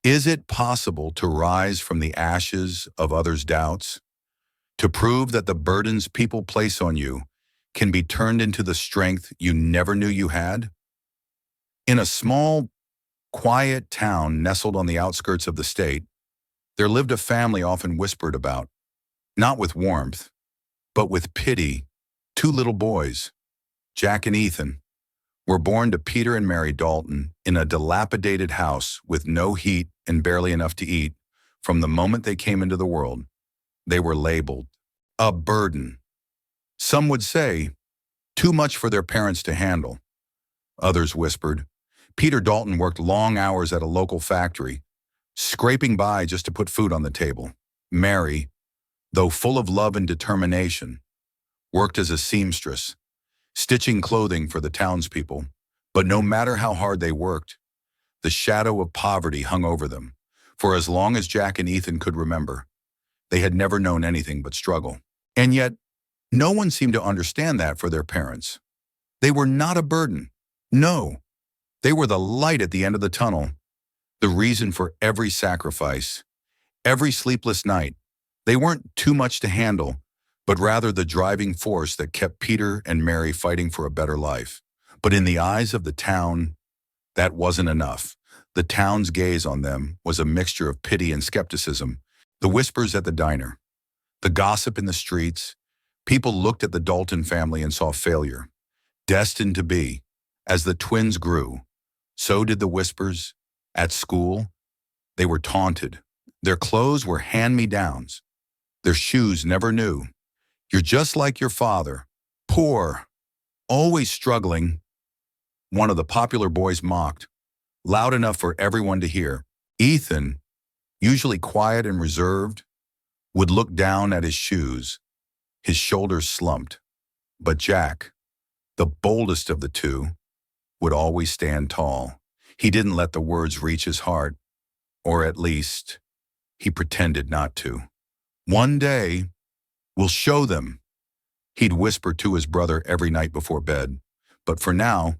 Is it possible to rise from the ashes of others' doubts, to prove that the burdens people place on you can be turned into the strength you never knew you had? In a small, quiet town nestled on the outskirts of the state, there lived a family often whispered about, not with warmth, but with pity. Two little boys, Jack and Ethan, were born to Peter and Mary Dalton in a dilapidated house with no heat and barely enough to eat. From the moment they came into the world, they were labeled a burden. Some would say, too much for their parents to handle. Others whispered. Peter Dalton worked long hours at a local factory, scraping by just to put food on the table. Mary, though full of love and determination, worked as a seamstress, stitching clothing for the townspeople. But no matter how hard they worked, the shadow of poverty hung over them. For as long as Jack and Ethan could remember, they had never known anything but struggle. And yet, no one seemed to understand that for their parents. They were not a burden. No, they were the light at the end of the tunnel, the reason for every sacrifice, every sleepless night. They weren't too much to handle, but rather the driving force that kept Peter and Mary fighting for a better life. But in the eyes of the town, that wasn't enough. The town's gaze on them was a mixture of pity and skepticism. The whispers at the diner, the gossip in the streets, people looked at the Dalton family and saw failure, destined to be. As the twins grew, so did the whispers. At school, they were taunted. Their clothes were hand-me-downs. Their shoes never new. You're just like your father, poor, always struggling. One of the popular boys mocked, loud enough for everyone to hear. Ethan, usually quiet and reserved, would look down at his shoes, his shoulders slumped. But Jack, the boldest of the two, would always stand tall. He didn't let the words reach his heart, or at least, he pretended not to. One day, we'll show them, he'd whisper to his brother every night before bed. But for now,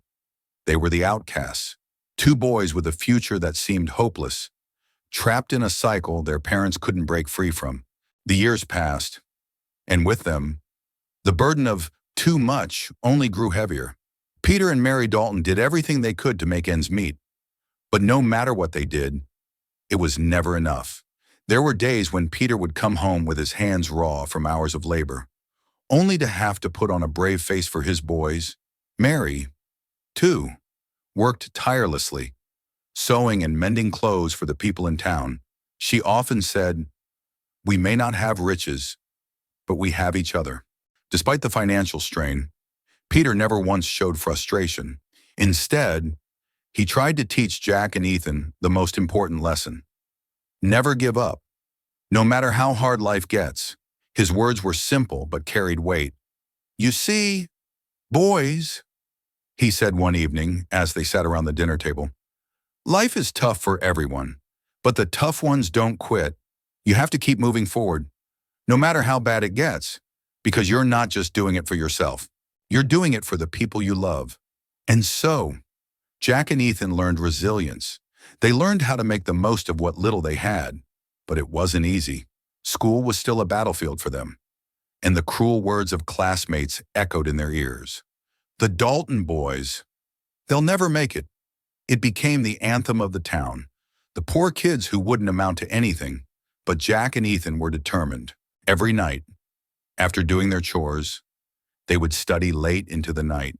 they were the outcasts, two boys with a future that seemed hopeless, trapped in a cycle their parents couldn't break free from. The years passed, and with them, the burden of too much only grew heavier. Peter and Mary Dalton did everything they could to make ends meet, but no matter what they did, it was never enough. There were days when Peter would come home with his hands raw from hours of labor, only to have to put on a brave face for his boys. Mary, too, worked tirelessly, sewing and mending clothes for the people in town. She often said, "We may not have riches, but we have each other." Despite the financial strain, Peter never once showed frustration. Instead, he tried to teach Jack and Ethan the most important lesson. Never give up. No matter how hard life gets. His words were simple but carried weight. "You see, boys," he said one evening as they sat around the dinner table, "life is tough for everyone, but the tough ones don't quit. You have to keep moving forward, no matter how bad it gets, because you're not just doing it for yourself. You're doing it for the people you love." And so, Jack and Ethan learned resilience. They learned how to make the most of what little they had, but it wasn't easy. School was still a battlefield for them, and the cruel words of classmates echoed in their ears. The Dalton boys, they'll never make it. It became the anthem of the town. The poor kids who wouldn't amount to anything, but Jack and Ethan were determined. Every night, after doing their chores, they would study late into the night,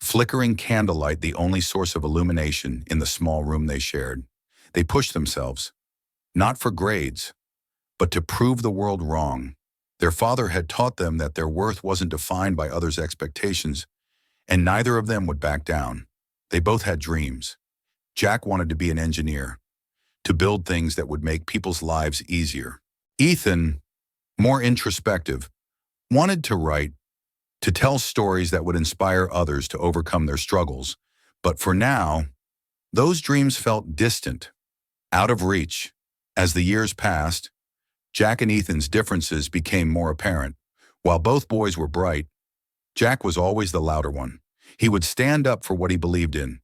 flickering candlelight the only source of illumination in the small room they shared. They pushed themselves, not for grades, but to prove the world wrong. Their father had taught them that their worth wasn't defined by others' expectations, and neither of them would back down. They both had dreams. Jack wanted to be an engineer, to build things that would make people's lives easier. Ethan, more introspective, wanted to write, to tell stories that would inspire others to overcome their struggles. But for now, those dreams felt distant, out of reach. As the years passed, Jack and Ethan's differences became more apparent. While both boys were bright, Jack was always the louder one. He would stand up for what he believed in,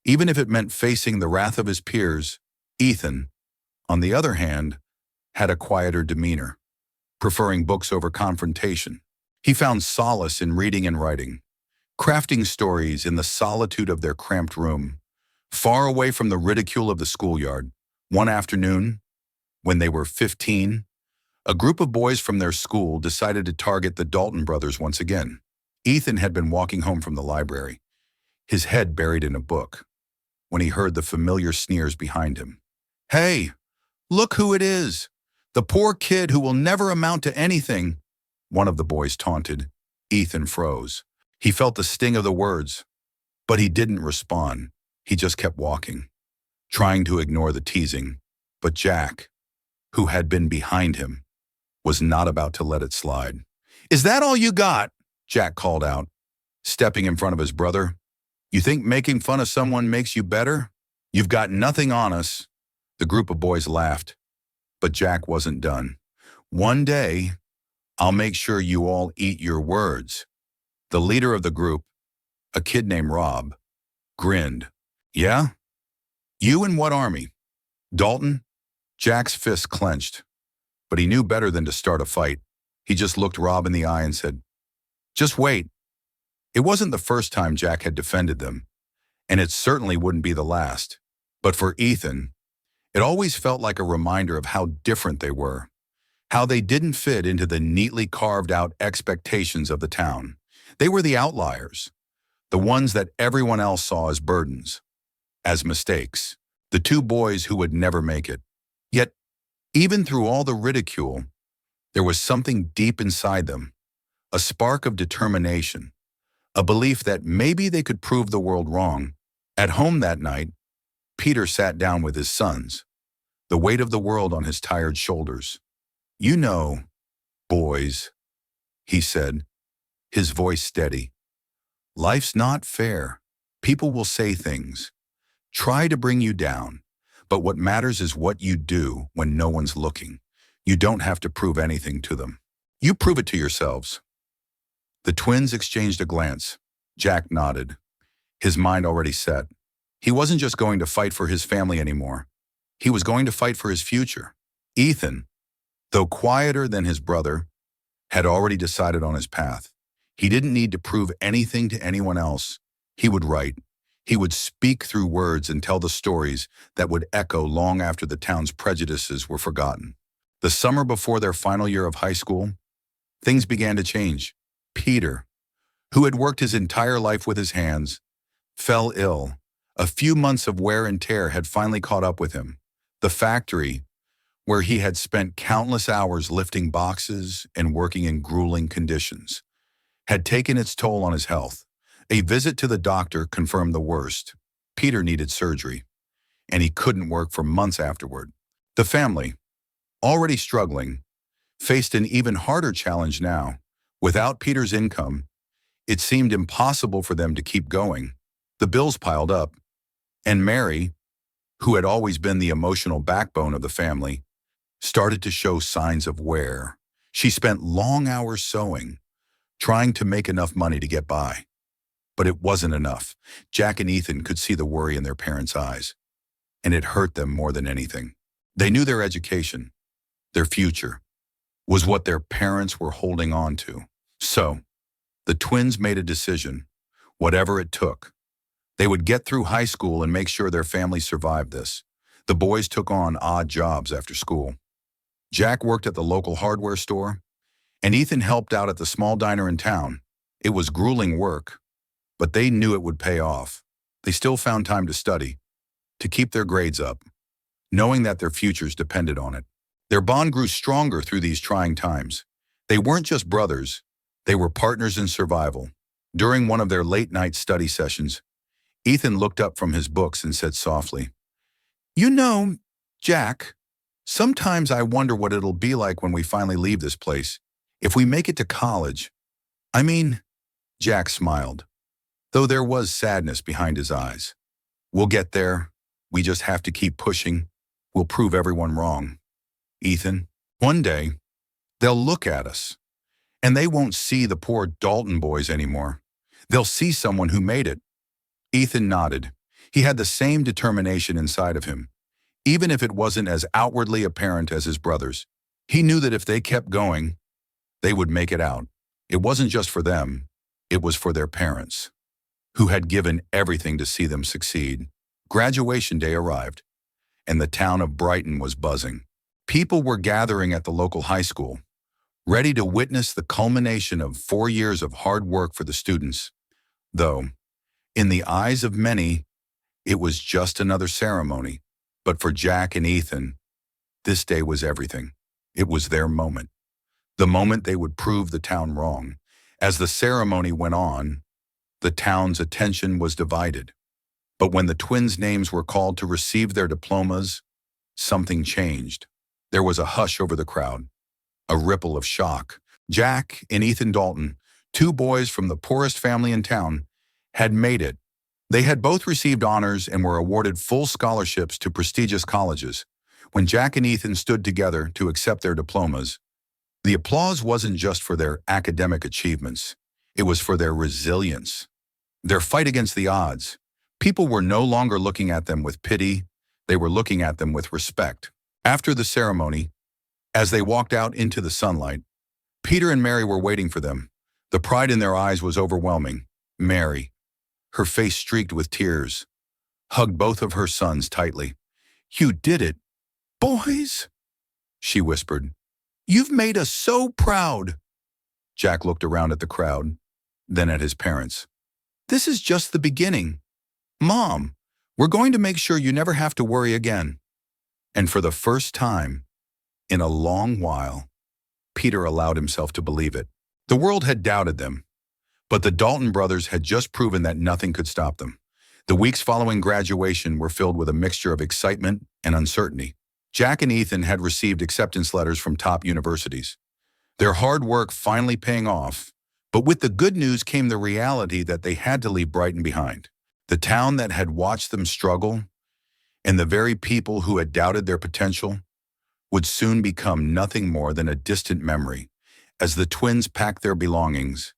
even if it meant facing the wrath of his peers. Ethan, on the other hand, had a quieter demeanor, preferring books over confrontation. He found solace in reading and writing, crafting stories in the solitude of their cramped room, far away from the ridicule of the schoolyard. One afternoon, when they were 15, a group of boys from their school decided to target the Dalton brothers once again. Ethan had been walking home from the library, his head buried in a book, when he heard the familiar sneers behind him. "Hey, look who it is! The poor kid who will never amount to anything," one of the boys taunted. Ethan froze. He felt the sting of the words, but he didn't respond. He just kept walking, trying to ignore the teasing. But Jack, who had been behind him, was not about to let it slide. "Is that all you got?" Jack called out, stepping in front of his brother. "You think making fun of someone makes you better? You've got nothing on us." The group of boys laughed, but Jack wasn't done. "One day, I'll make sure you all eat your words." The leader of the group, a kid named Rob, grinned. "Yeah? You in what army?" "Dalton?" Jack's fist clenched, but he knew better than to start a fight. He just looked Rob in the eye and said, "Just wait." It wasn't the first time Jack had defended them, and it certainly wouldn't be the last. But for Ethan, it always felt like a reminder of how different they were, how they didn't fit into the neatly carved-out expectations of the town. They were the outliers, the ones that everyone else saw as burdens, as mistakes, the two boys who would never make it. Yet, even through all the ridicule, there was something deep inside them, a spark of determination, a belief that maybe they could prove the world wrong. At home that night, Peter sat down with his sons, the weight of the world on his tired shoulders. "You know, boys," he said, his voice steady, "life's not fair. People will say things, try to bring you down, but what matters is what you do when no one's looking. You don't have to prove anything to them. You prove it to yourselves." The twins exchanged a glance. Jack nodded, his mind already set. He wasn't just going to fight for his family anymore. He was going to fight for his future. Ethan, though quieter than his brother, had already decided on his path. He didn't need to prove anything to anyone else. He would write. He would speak through words and tell the stories that would echo long after the town's prejudices were forgotten. The summer before their final year of high school, things began to change. Peter, who had worked his entire life with his hands, fell ill. A few months of wear and tear had finally caught up with him. The factory, where he had spent countless hours lifting boxes and working in grueling conditions, had taken its toll on his health. A visit to the doctor confirmed the worst. Peter needed surgery, and he couldn't work for months afterward. The family, already struggling, faced an even harder challenge now. Without Peter's income, it seemed impossible for them to keep going. The bills piled up, and Mary, who had always been the emotional backbone of the family, started to show signs of wear. She spent long hours sewing, trying to make enough money to get by. But it wasn't enough. Jack and Ethan could see the worry in their parents' eyes, and it hurt them more than anything. They knew their education, their future, was what their parents were holding on to. So, the twins made a decision, whatever it took. They would get through high school and make sure their family survived this. The boys took on odd jobs after school. Jack worked at the local hardware store, and Ethan helped out at the small diner in town. It was grueling work, but they knew it would pay off. They still found time to study, to keep their grades up, knowing that their futures depended on it. Their bond grew stronger through these trying times. They weren't just brothers, they were partners in survival. During one of their late-night study sessions, Ethan looked up from his books and said softly, "You know, Jack, sometimes I wonder what it'll be like when we finally leave this place, if we make it to college." "I mean," Jack smiled, though there was sadness behind his eyes. "We'll get there. We just have to keep pushing. We'll prove everyone wrong. Ethan, one day, they'll look at us, and they won't see the poor Dalton boys anymore. They'll see someone who made it." Ethan nodded. He had the same determination inside of him. even if it wasn't as outwardly apparent as his brothers. He knew that if they kept going, they would make it out. It wasn't just for them, it was for their parents, who had given everything to see them succeed. Graduation day arrived, and the town of Brighton was buzzing. People were gathering at the local high school, ready to witness the culmination of 4 years of hard work for the students. Though, in the eyes of many, it was just another ceremony. But for Jack and Ethan, this day was everything. It was their moment. The moment they would prove the town wrong. As the ceremony went on, the town's attention was divided. But when the twins' names were called to receive their diplomas, something changed. There was a hush over the crowd, a ripple of shock. Jack and Ethan Dalton, two boys from the poorest family in town, had made it. They had both received honors and were awarded full scholarships to prestigious colleges. When Jack and Ethan stood together to accept their diplomas, the applause wasn't just for their academic achievements. It was for their resilience, their fight against the odds. People were no longer looking at them with pity. They were looking at them with respect. After the ceremony, as they walked out into the sunlight, Peter and Mary were waiting for them. The pride in their eyes was overwhelming. Mary, her face streaked with tears, hugged both of her sons tightly. "You did it, boys," she whispered. "You've made us so proud." Jack looked around at the crowd, then at his parents. "This is just the beginning. Mom, we're going to make sure you never have to worry again." And for the first time in a long while, Peter allowed himself to believe it. The world had doubted them, but the Dalton brothers had just proven that nothing could stop them. The weeks following graduation were filled with a mixture of excitement and uncertainty. Jack and Ethan had received acceptance letters from top universities, their hard work finally paying off. But with the good news came the reality that they had to leave Brighton behind. The town that had watched them struggle, and the very people who had doubted their potential, would soon become nothing more than a distant memory. As the twins packed their belongings,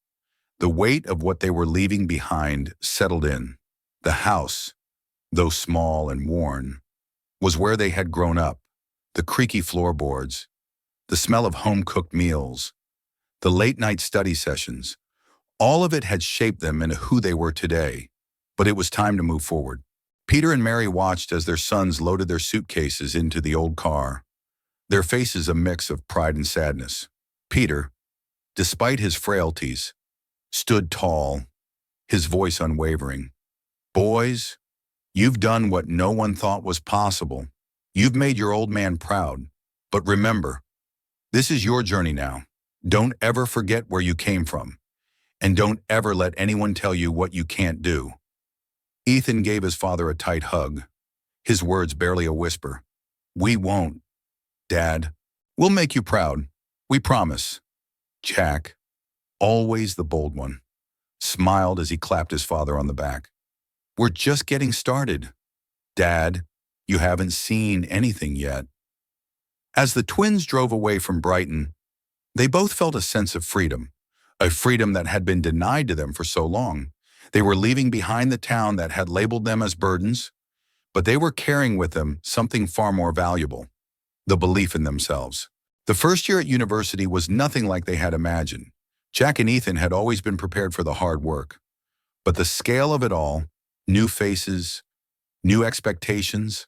the weight of what they were leaving behind settled in. The house, though small and worn, was where they had grown up. The creaky floorboards, the smell of home-cooked meals, the late-night study sessions, all of it had shaped them into who they were today. But it was time to move forward. Peter and Mary watched as their sons loaded their suitcases into the old car, their faces a mix of pride and sadness. Peter, despite his frailties, stood tall, his voice unwavering. "Boys, you've done what no one thought was possible. You've made your old man proud. But remember, this is your journey now. Don't ever forget where you came from. And don't ever let anyone tell you what you can't do." Ethan gave his father a tight hug, his words barely a whisper. "We won't, Dad. We'll make you proud. We promise." Jack, always the bold one, smiled as he clapped his father on the back. "We're just getting started. Dad, you haven't seen anything yet." As the twins drove away from Brighton, they both felt a sense of freedom, a freedom that had been denied to them for so long. They were leaving behind the town that had labeled them as burdens, but they were carrying with them something far more valuable: the belief in themselves. The first year at university was nothing like they had imagined. Jack and Ethan had always been prepared for the hard work. But the scale of it all, new faces, new expectations,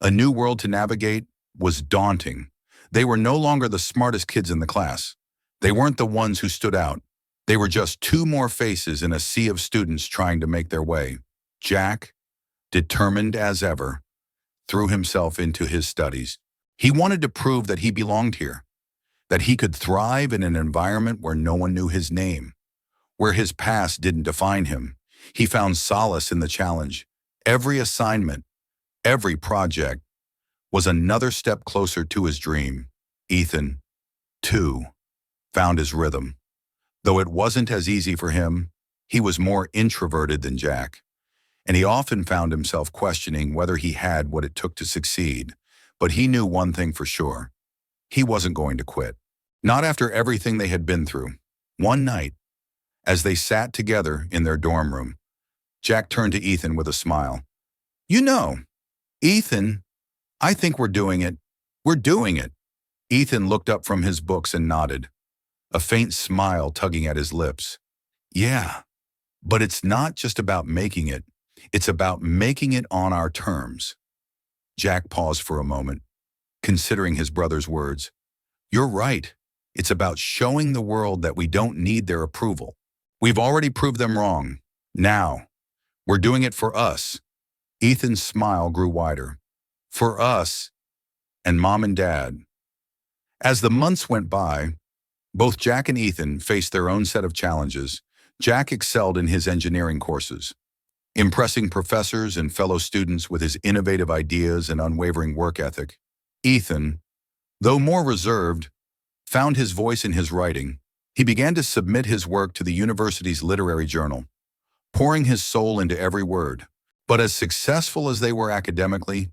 a new world to navigate, was daunting. They were no longer the smartest kids in the class. They weren't the ones who stood out. They were just two more faces in a sea of students trying to make their way. Jack, determined as ever, threw himself into his studies. He wanted to prove that he belonged here, that he could thrive in an environment where no one knew his name, where his past didn't define him. He found solace in the challenge. Every assignment, every project, was another step closer to his dream. Ethan, too, found his rhythm. Though it wasn't as easy for him, he was more introverted than Jack, and he often found himself questioning whether he had what it took to succeed. But he knew one thing for sure: he wasn't going to quit. Not after everything they had been through. One night, as they sat together in their dorm room, Jack turned to Ethan with a smile. "You know, Ethan, I think we're doing it. We're doing it. Ethan looked up from his books and nodded, a faint smile tugging at his lips. Yeah, but it's not just about making it. It's about making it on our terms. Jack paused for a moment, considering his brother's words. You're right. It's about showing the world that we don't need their approval. We've already proved them wrong. Now, we're doing it for us. Ethan's smile grew wider. For us and Mom and Dad. As the months went by, both Jack and Ethan faced their own set of challenges. Jack excelled in his engineering courses, impressing professors and fellow students with his innovative ideas and unwavering work ethic. Ethan, though more reserved, found his voice in his writing. He began to submit his work to the university's literary journal, pouring his soul into every word. But as successful as they were academically,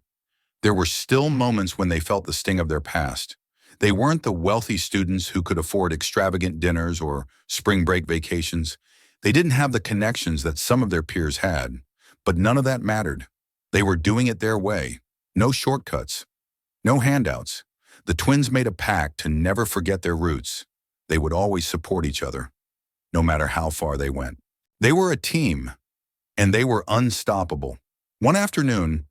there were still moments when they felt the sting of their past. They weren't the wealthy students who could afford extravagant dinners or spring break vacations. They didn't have the connections that some of their peers had, but none of that mattered. They were doing it their way. No shortcuts, no handouts. The twins made a pact to never forget their roots. They would always support each other, no matter how far they went. They were a team, and they were unstoppable. One afternoon,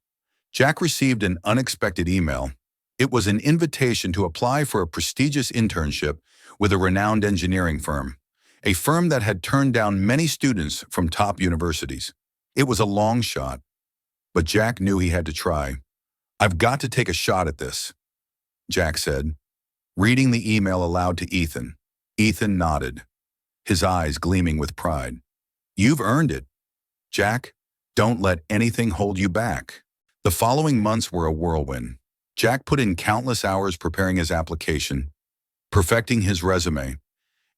Jack received an unexpected email. It was an invitation to apply for a prestigious internship with a renowned engineering firm, a firm that had turned down many students from top universities. It was a long shot, but Jack knew he had to try. I've got to take a shot at this, Jack said, reading the email aloud to Ethan. Ethan nodded, his eyes gleaming with pride. You've earned it. Jack, don't let anything hold you back. The following months were a whirlwind. Jack put in countless hours preparing his application, perfecting his resume,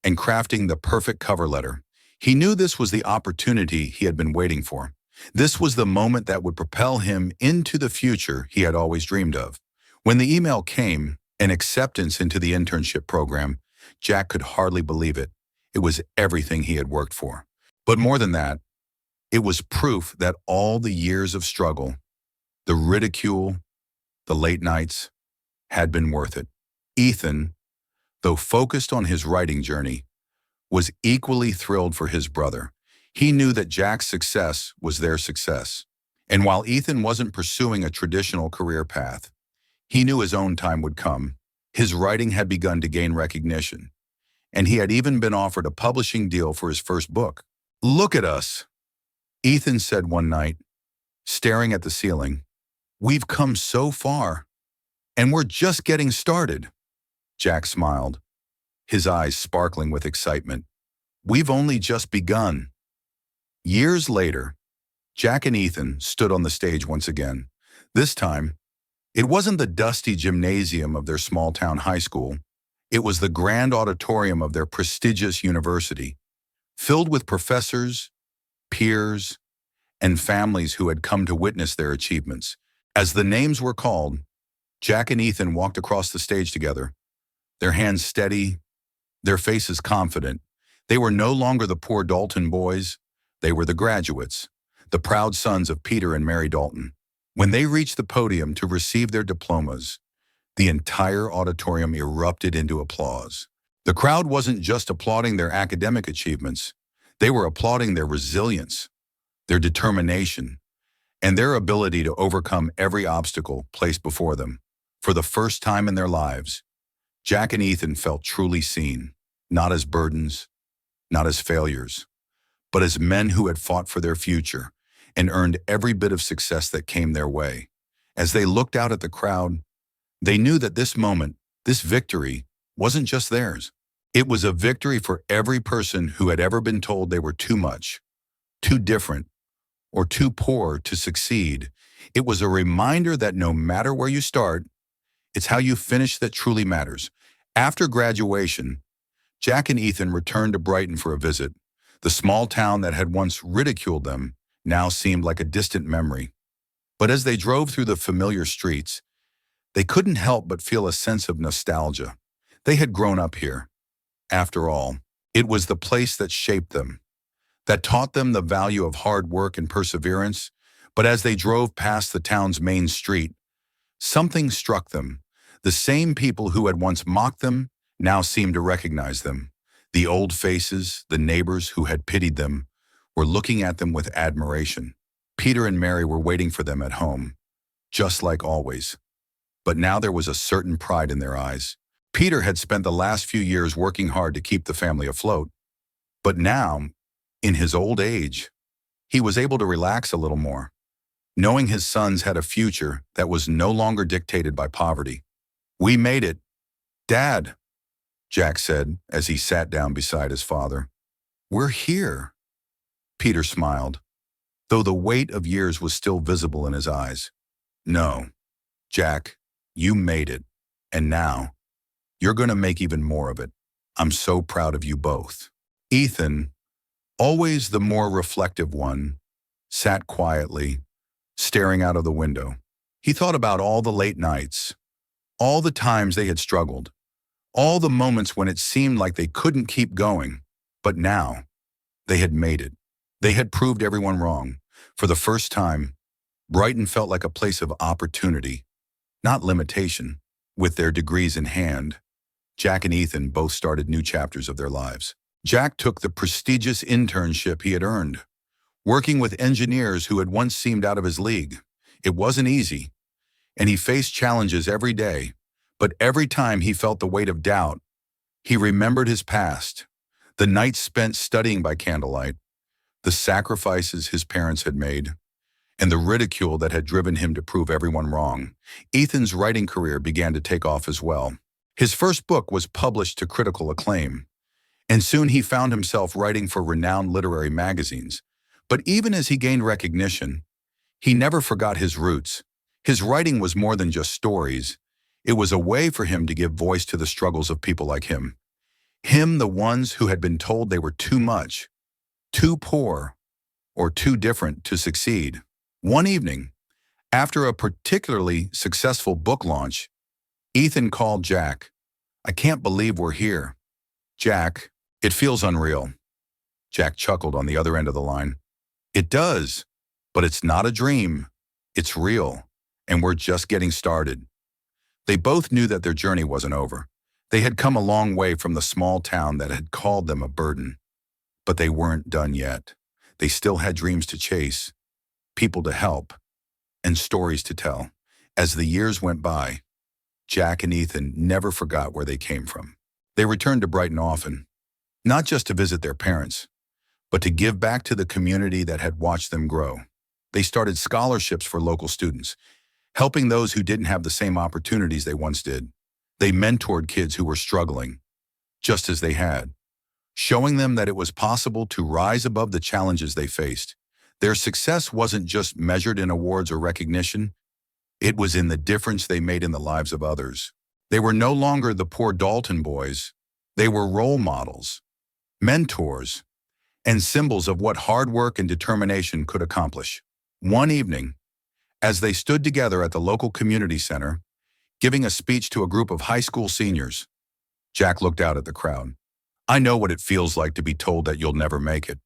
and crafting the perfect cover letter. He knew this was the opportunity he had been waiting for. This was the moment that would propel him into the future he had always dreamed of. When the email came, an acceptance into the internship program, Jack could hardly believe it. It was everything he had worked for. But more than that, it was proof that all the years of struggle, the ridicule, the late nights, had been worth it. Ethan, though focused on his writing journey, was equally thrilled for his brother. He knew that Jack's success was their success. And while Ethan wasn't pursuing a traditional career path, he knew his own time would come. His writing had begun to gain recognition, and he had even been offered a publishing deal for his first book. Look at us, Ethan said one night, staring at the ceiling. We've come so far, and we're just getting started. Jack smiled, his eyes sparkling with excitement. We've only just begun. Years later, Jack and Ethan stood on the stage once again. This time, it wasn't the dusty gymnasium of their small-town high school. It was the grand auditorium of their prestigious university, filled with professors, peers, and families who had come to witness their achievements. As the names were called, Jack and Ethan walked across the stage together, their hands steady, their faces confident. They were no longer the poor Dalton boys. They were the graduates, the proud sons of Peter and Mary Dalton. When they reached the podium to receive their diplomas, the entire auditorium erupted into applause. The crowd wasn't just applauding their academic achievements. They were applauding their resilience, their determination, and their ability to overcome every obstacle placed before them. For the first time in their lives, Jack and Ethan felt truly seen, not as burdens, not as failures, but as men who had fought for their future and earned every bit of success that came their way. As they looked out at the crowd, they knew that this moment, this victory, wasn't just theirs. It was a victory for every person who had ever been told they were too much, too different, or too poor to succeed. It was a reminder that no matter where you start, it's how you finish that truly matters. After graduation, Jack and Ethan returned to Brighton for a visit. The small town that had once ridiculed them now seemed like a distant memory. But as they drove through the familiar streets, they couldn't help but feel a sense of nostalgia. They had grown up here. After all, it was the place that shaped them, that taught them the value of hard work and perseverance. But as they drove past the town's main street, Something struck them. The same people who had once mocked them now seemed to recognize them. The old faces, the neighbors who had pitied them, were looking at them with admiration. Peter and Mary were waiting for them at home, just like always. But now there was a certain pride in their eyes. Peter had spent the last few years working hard to keep the family afloat. But now, in his old age, he was able to relax a little more, knowing his sons had a future that was no longer dictated by poverty. "We made it, Dad," Jack said as he sat down beside his father. "We're here." Peter smiled, though the weight of years was still visible in his eyes. "No, Jack, you made it, and now you're going to make even more of it. I'm so proud of you both." Ethan, always the more reflective one, sat quietly, staring out of the window. He thought about all the late nights, all the times they had struggled, all the moments when it seemed like they couldn't keep going. But now, they had made it. They had proved everyone wrong. For the first time, Brighton felt like a place of opportunity, not limitation. With their degrees in hand, Jack and Ethan both started new chapters of their lives. Jack took the prestigious internship he had earned, working with engineers who had once seemed out of his league. It wasn't easy, and he faced challenges every day, but every time he felt the weight of doubt, he remembered his past, the nights spent studying by candlelight, the sacrifices his parents had made, and the ridicule that had driven him to prove everyone wrong. Ethan's writing career began to take off as well. His first book was published to critical acclaim, and soon he found himself writing for renowned literary magazines. But even as he gained recognition, he never forgot his roots. His writing was more than just stories. It was a way for him to give voice to the struggles of people like him. The ones who had been told they were too much, too poor, or too different to succeed. One evening, after a particularly successful book launch, Ethan called Jack. "I can't believe we're here." "Jack, it feels unreal." Jack chuckled on the other end of the line. "It does, but it's not a dream. It's real, and we're just getting started." They both knew that their journey wasn't over. They had come a long way from the small town that had called them a burden. But they weren't done yet. They still had dreams to chase, people to help, and stories to tell. As the years went by, Jack and Ethan never forgot where they came from. They returned to Brighton often, not just to visit their parents, but to give back to the community that had watched them grow. They started scholarships for local students, helping those who didn't have the same opportunities they once did. They mentored kids who were struggling, just as they had, showing them that it was possible to rise above the challenges they faced. Their success wasn't just measured in awards or recognition, it was in the difference they made in the lives of others. They were no longer the poor Dalton boys. They were role models, mentors, and symbols of what hard work and determination could accomplish. One evening, as they stood together at the local community center, giving a speech to a group of high school seniors, Jack looked out at the crowd. "I know what it feels like to be told that you'll never make it,"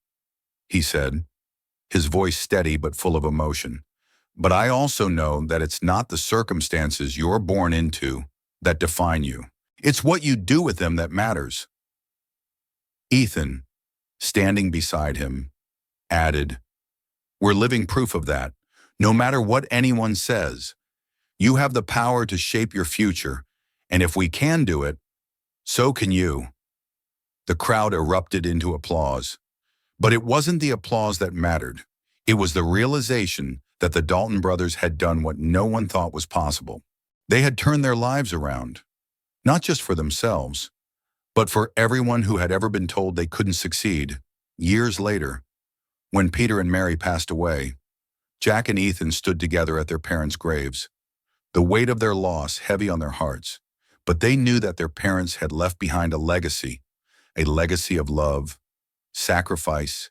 he said, his voice steady but full of emotion. "But I also know that it's not the circumstances you're born into that define you. It's what you do with them that matters." Ethan, standing beside him, added, "We're living proof of that. No matter what anyone says, you have the power to shape your future, and if we can do it, so can you." The crowd erupted into applause. But it wasn't the applause that mattered. It was the realization that the Dalton brothers had done what no one thought was possible. They had turned their lives around, not just for themselves, but for everyone who had ever been told they couldn't succeed. Years later, when Peter and Mary passed away, Jack and Ethan stood together at their parents' graves, the weight of their loss heavy on their hearts. But they knew that their parents had left behind a legacy of love, sacrifice,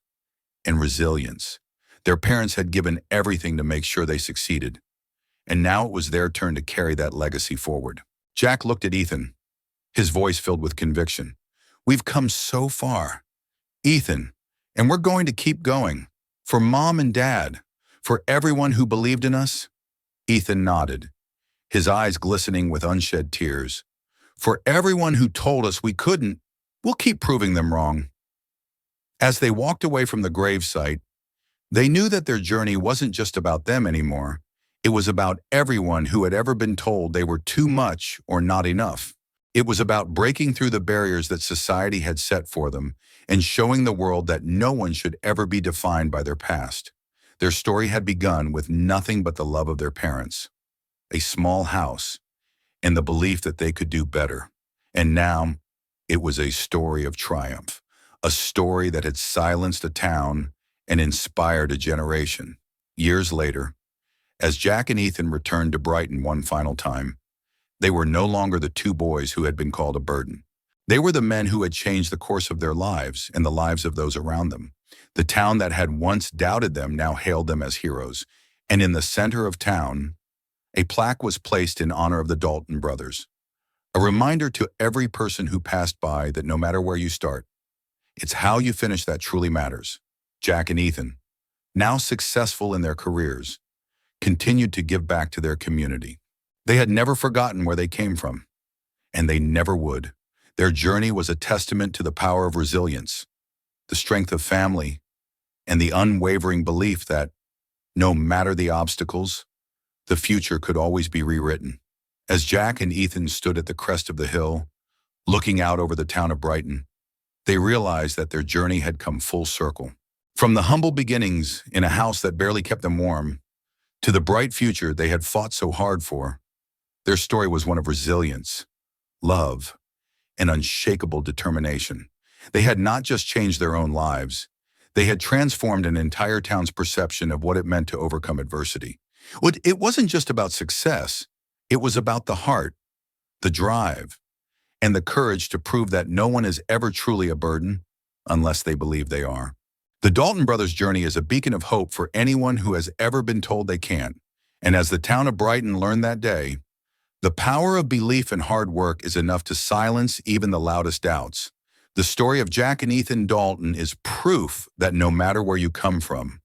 and resilience. Their parents had given everything to make sure they succeeded, and now it was their turn to carry that legacy forward. Jack looked at Ethan, his voice filled with conviction. "We've come so far, Ethan, and we're going to keep going. For Mom and Dad, for everyone who believed in us." Ethan nodded, his eyes glistening with unshed tears. For everyone who told us we couldn't, we'll keep proving them wrong. As they walked away from the gravesite, they knew that their journey wasn't just about them anymore. It was about everyone who had ever been told they were too much or not enough. It was about breaking through the barriers that society had set for them and showing the world that no one should ever be defined by their past. Their story had begun with nothing but the love of their parents, a small house, and the belief that they could do better. And now, it was a story of triumph, a story that had silenced a town and inspired a generation. Years later, as Jack and Ethan returned to Brighton one final time, they were no longer the two boys who had been called a burden. They were the men who had changed the course of their lives and the lives of those around them. The town that had once doubted them now hailed them as heroes. And in the center of town, a plaque was placed in honor of the Dalton brothers. A reminder to every person who passed by that no matter where you start, it's how you finish that truly matters. Jack and Ethan, now successful in their careers, continued to give back to their community. They had never forgotten where they came from, and they never would. Their journey was a testament to the power of resilience, the strength of family, and the unwavering belief that, no matter the obstacles, the future could always be rewritten. As Jack and Ethan stood at the crest of the hill, looking out over the town of Brighton, they realized that their journey had come full circle. From the humble beginnings in a house that barely kept them warm, to the bright future they had fought so hard for, their story was one of resilience, love, and unshakable determination. They had not just changed their own lives, they had transformed an entire town's perception of what it meant to overcome adversity. It wasn't just about success, it was about the heart, the drive, and the courage to prove that no one is ever truly a burden unless they believe they are. The Dalton brothers' journey is a beacon of hope for anyone who has ever been told they can't. And as the town of Brighton learned that day, the power of belief and hard work is enough to silence even the loudest doubts. The story of Jack and Ethan Dalton is proof that no matter where you come from,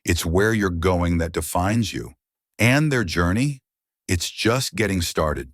it's where you're going that defines you. And their journey, it's just getting started.